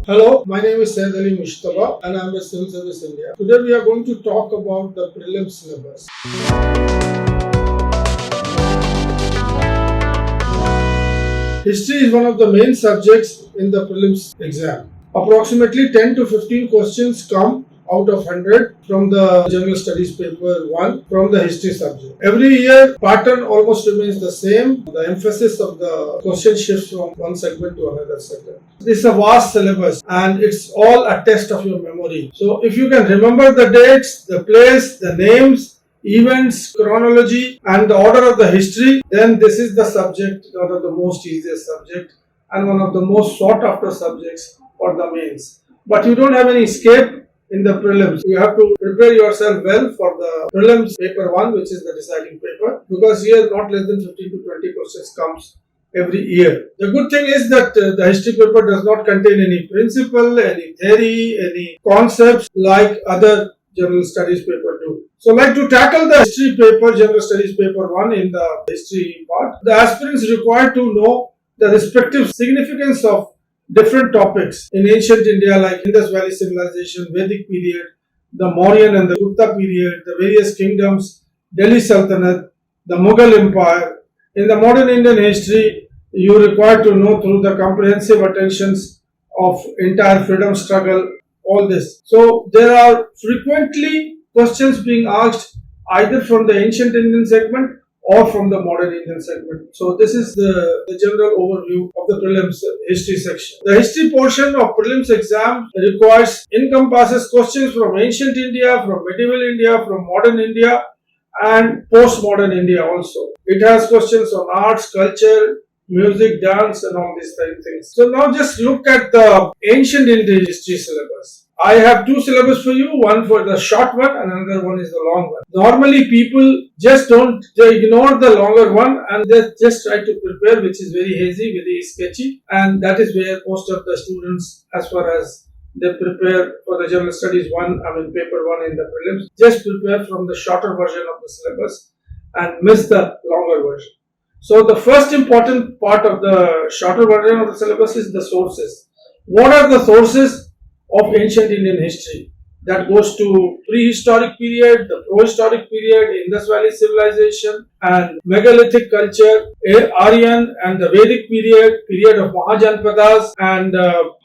Hello, my name is Said Ali Mushtaba and I am a Civil Service India. Today we are going to talk about the prelims syllabus. History is one of the main subjects in the prelims exam. Approximately 10 to 15 questions come out of 100 from the General Studies paper 1 from the history subject. Every year, pattern almost remains the same. The emphasis of the question shifts from one segment to another segment. This is a vast syllabus and it's all a test of your memory. So if you can remember the dates, the place, the names, events, chronology and the order of the history, then this is the subject, one of the most easiest subject and one of the most sought after subjects for the mains. But you don't have any escape in the prelims. You have to prepare yourself well for the prelims paper 1, which is the deciding paper, because here not less than 15 to 20 questions comes every year. The good thing is that the history paper does not contain any principle, any theory, any concepts like other general studies paper do. So like to tackle the history paper, general studies paper 1 in the history part, the aspirants required to know the respective significance of different topics in ancient India like Indus Valley Civilization, Vedic period, the Mauryan and the Gupta period, the various kingdoms, Delhi Sultanate, the Mughal Empire. In the modern Indian history, you require to know through the comprehensive attentions of entire freedom struggle, all this. So there are frequently questions being asked either from the ancient Indian segment or from the modern Indian segment. So this is the general overview of the prelims history section. The history portion of prelims exam encompasses questions from ancient India, from medieval India, from modern India and postmodern India also. It has questions on arts, culture, music, dance and all these kind of things. So now just look at the ancient Indian history syllabus. I have two syllabus for you, one for the short one and another one is the long one. Normally people they ignore the longer one and they just try to prepare, which is very hazy, very sketchy, and that is where most of the students, as far as they prepare for the general studies paper 1 in the prelims, just prepare from the shorter version of the syllabus and miss the longer version. So the first important part of the shorter version of the syllabus is the sources. What are the sources of ancient Indian history? That goes to prehistoric period, the prohistoric period, Indus Valley Civilization and megalithic culture, Aryan and the Vedic period of Mahajanpadas and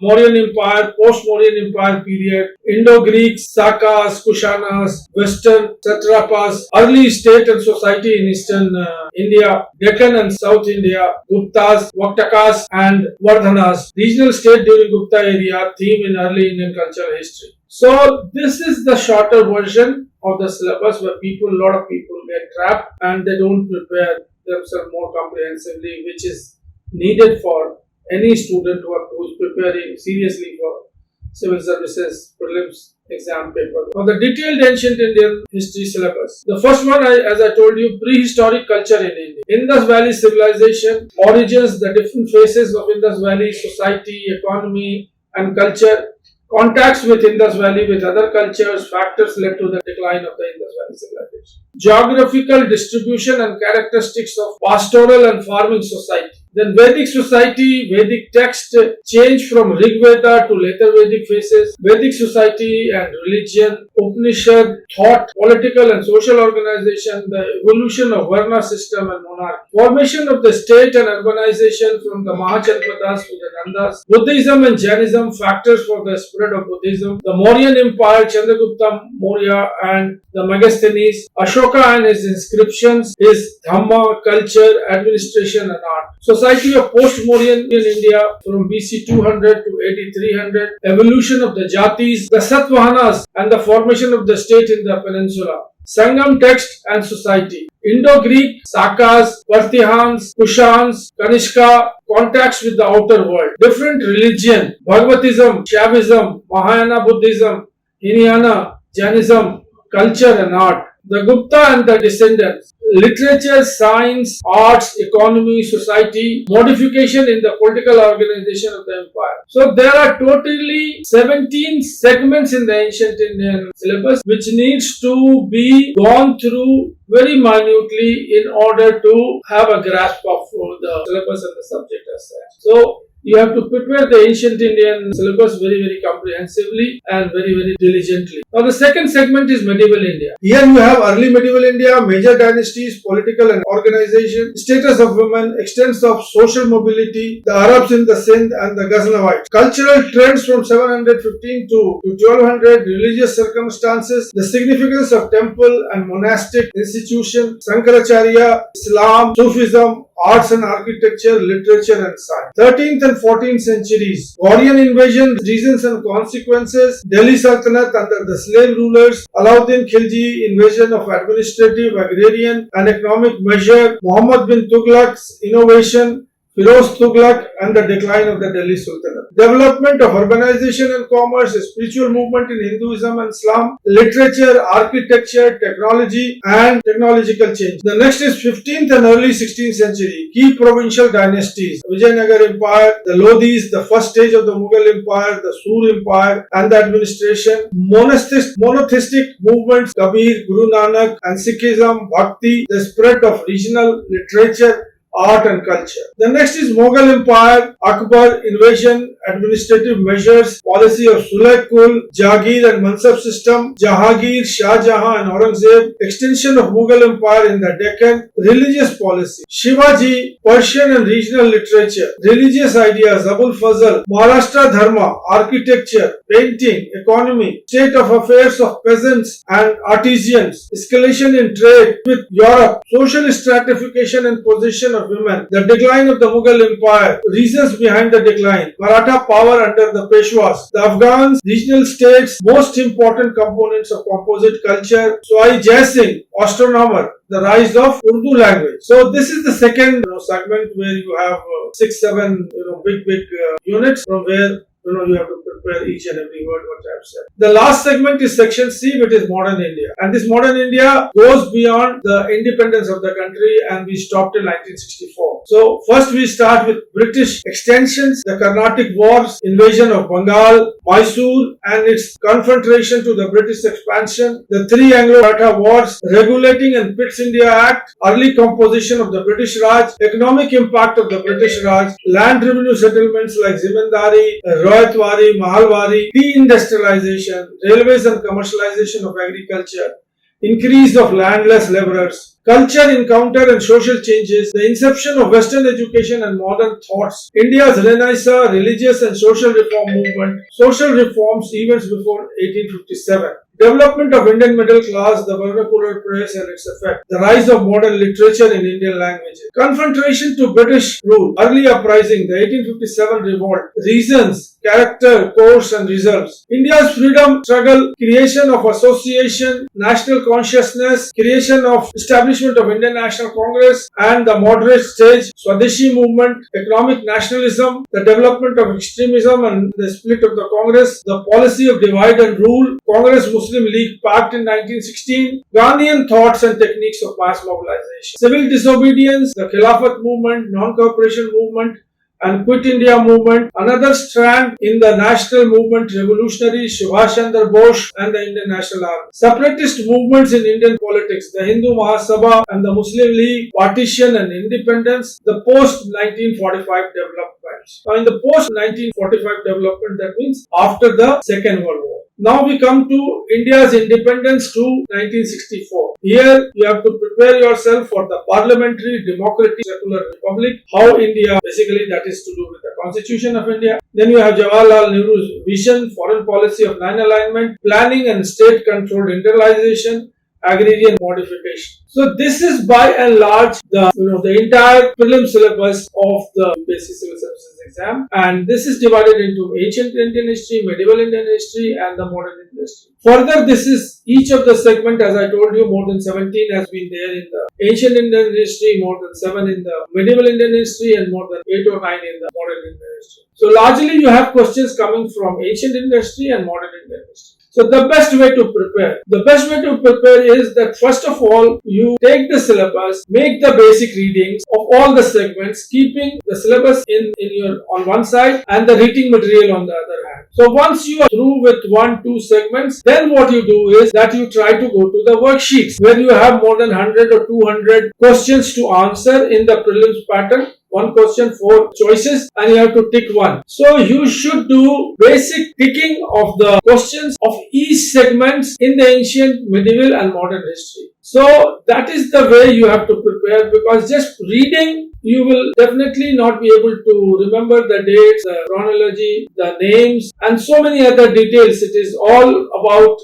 Mauryan Empire, post-Mauryan Empire period, Indo-Greeks, Sakas, Kushanas, Western satrapas, early state and society in Eastern India, Deccan and South India, Guptas, Vaktakas and Vardhanas, regional state during Gupta area, theme in early Indian cultural history. So this is the shorter version of the syllabus where a lot of people get trapped and they don't prepare themselves more comprehensively, which is needed for any student who is preparing seriously for civil services prelims exam paper. Now the detailed ancient Indian history syllabus. The first one, as I told you, prehistoric culture in India. Indus Valley Civilization, origins, the different phases of Indus Valley, society, economy and culture. Contacts with Indus Valley with other cultures, factors led to the decline of the Indus Valley civilization. Geographical distribution and characteristics of pastoral and farming society. Then Vedic society, Vedic text, change from Rig Veda to later Vedic phases, Vedic society and religion, Upanishad, thought, political and social organization, the evolution of Varna system and monarchy, formation of the state and urbanization from the Mahajanpadas to the Nandas, Buddhism and Jainism, factors for the spread of Buddhism, the Mauryan Empire, Chandragupta Maurya and the Megasthenes, Ashoka and his inscriptions, his Dhamma, culture, administration and art. Society of post-Mauryan India from BC 200 to AD 300, evolution of the Jatis, the Satvahanas and the formation of the state in the peninsula. Sangam text and society. Indo-Greek, Sakas, Partihans, Kushans, Kanishka, contacts with the outer world. Different religion, Bhagavatism, Shaivism, Mahayana Buddhism, Hinayana, Jainism, culture and art. The Gupta and the descendants. Literature, science, arts, economy, society, modification in the political organization of the empire. So there are totally 17 segments in the ancient Indian syllabus which needs to be gone through very minutely in order to have a grasp of the syllabus and the subject as such. So You have to prepare the ancient Indian syllabus very comprehensively and very diligently. Now the second segment is medieval India. Here you have early medieval India, major dynasties, political and organization, status of women, extents of social mobility, the Arabs in the Sindh and the Ghaznavites, cultural trends from 715 to 1200, religious circumstances, the significance of temple and monastic institution, Sankaracharya, Islam, Sufism, arts and architecture, literature and science. 13th and 14th centuries, Ghaurian invasion, reasons and consequences, Delhi Sultanate under the slave rulers, Alauddin Khilji, invasion of administrative, agrarian and economic measure, Muhammad bin Tughlaq's innovation, Firoz Tughlaq and the decline of the Delhi Sultanate. Development of urbanization and commerce, spiritual movement in Hinduism and Islam, literature, architecture, technology and technological change. The next is 15th and early 16th century. Key provincial dynasties, Vijayanagar Empire, the Lodhis, the first stage of the Mughal Empire, the Sur Empire and the administration. Monotheistic movements, Kabir, Guru Nanak and Sikhism, Bhakti, the spread of regional literature, art and culture. The next is Mughal Empire, Akbar, invasion, administrative measures, policy of Sulh Kul, Jagir and Mansab system, Jahangir, Shah Jahan and Aurangzeb, extension of Mughal Empire in the Deccan, religious policy, Shivaji, Persian and regional literature, religious ideas, Abul Fazl, Maharashtra Dharma, architecture, painting, economy, state of affairs of peasants and artisans, escalation in trade with Europe, social stratification and position of women, the decline of the Mughal Empire, reasons behind the decline, Maratha power under the Peshwas, the Afghans, regional states, most important components of composite culture, Swai Jai Singh, astronomer, the rise of Urdu language. So this is the second segment where you have 6-7 big units from where you have to prepare each and every word what I have said. The last segment is section C, which is modern India. And this modern India goes beyond the independence of the country and we stopped in 1964. So first we start with British extensions, the Carnatic Wars, invasion of Bengal, Mysore and its confrontation to the British expansion, the three Anglo-Maratha wars, regulating and Pitt's India Act, early composition of the British Raj, economic impact of the British Raj, land revenue settlements like Zimendari, Royatwari, Mahalwari, deindustrialization, railways and commercialization of agriculture, increase of landless laborers, culture encounter and social changes, the inception of Western education and modern thoughts, India's Renaissance, religious and social reform movement, social reforms, events before 1857. Development of Indian middle class, the vernacular press and its effect, the rise of modern literature in Indian languages, confrontation to British rule, early uprising, the 1857 revolt, reasons, character, course and results, India's freedom struggle, creation of association, national consciousness, creation of establishment of Indian National Congress and the moderate stage, Swadeshi movement, economic nationalism, the development of extremism and the split of the Congress, the policy of divide and rule, Congress Muslim League Pact in 1916, Gandhian thoughts and techniques of mass mobilization, civil disobedience, the Khilafat movement, non-cooperation movement, and Quit India movement, another strand in the national movement, revolutionaries Subhash Chandra Bose and the Indian National Army. Separatist movements in Indian politics, the Hindu Mahasabha and the Muslim League, partition and independence, the post-1945 developments. Now in the post-1945 development, that means after the Second World War. Now we come to India's independence to 1964. Here you have to prepare yourself for the parliamentary, democratic, secular republic, how India, basically that is to do with the Constitution of India. Then you have Jawaharlal Nehru's vision, foreign policy of line alignment, planning and state-controlled internalization, agrarian modification. So this is by and large the entire prelim syllabus of the UPSC Civil Services exam, and this is divided into ancient Indian history, medieval Indian history and the modern Indian history. Further, this is each of the segment, as I told you, more than 17 has been there in the ancient Indian history, more than 7 in the medieval Indian history and more than 8 or 9 in the modern Indian history. So largely you have questions coming from ancient Indian history and modern Indian history. So the best way to prepare? The best way to prepare is that first of all, you take the syllabus, make the basic readings of all the segments, keeping the syllabus in your on one side and the reading material on the other hand. So once you are through with 1-2 segments, then what you do is that you try to go to the worksheets where you have more than 100 or 200 questions to answer in the prelims pattern. One question, 4 choices, and you have to tick one. So you should do basic ticking of the questions of each segments in the ancient, medieval and modern history. So that is the way you have to prepare, because just reading you will definitely not be able to remember the dates, the chronology, the names and so many other details. It is all about,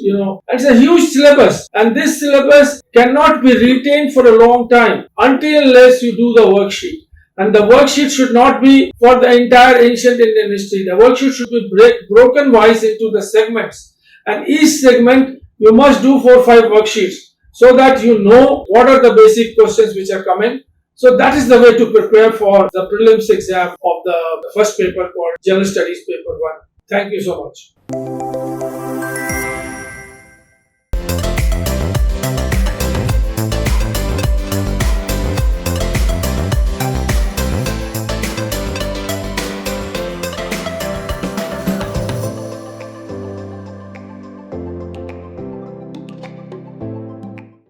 it's a huge syllabus, and this syllabus cannot be retained for a long time until unless you do the worksheet. And the worksheet should not be for the entire ancient Indian history. The worksheet should be broken wise into the segments. And each segment you must do 4 or 5 worksheets so that you know what are the basic questions which are coming. So that is the way to prepare for the prelims exam of the first paper called General Studies Paper 1. Thank you so much.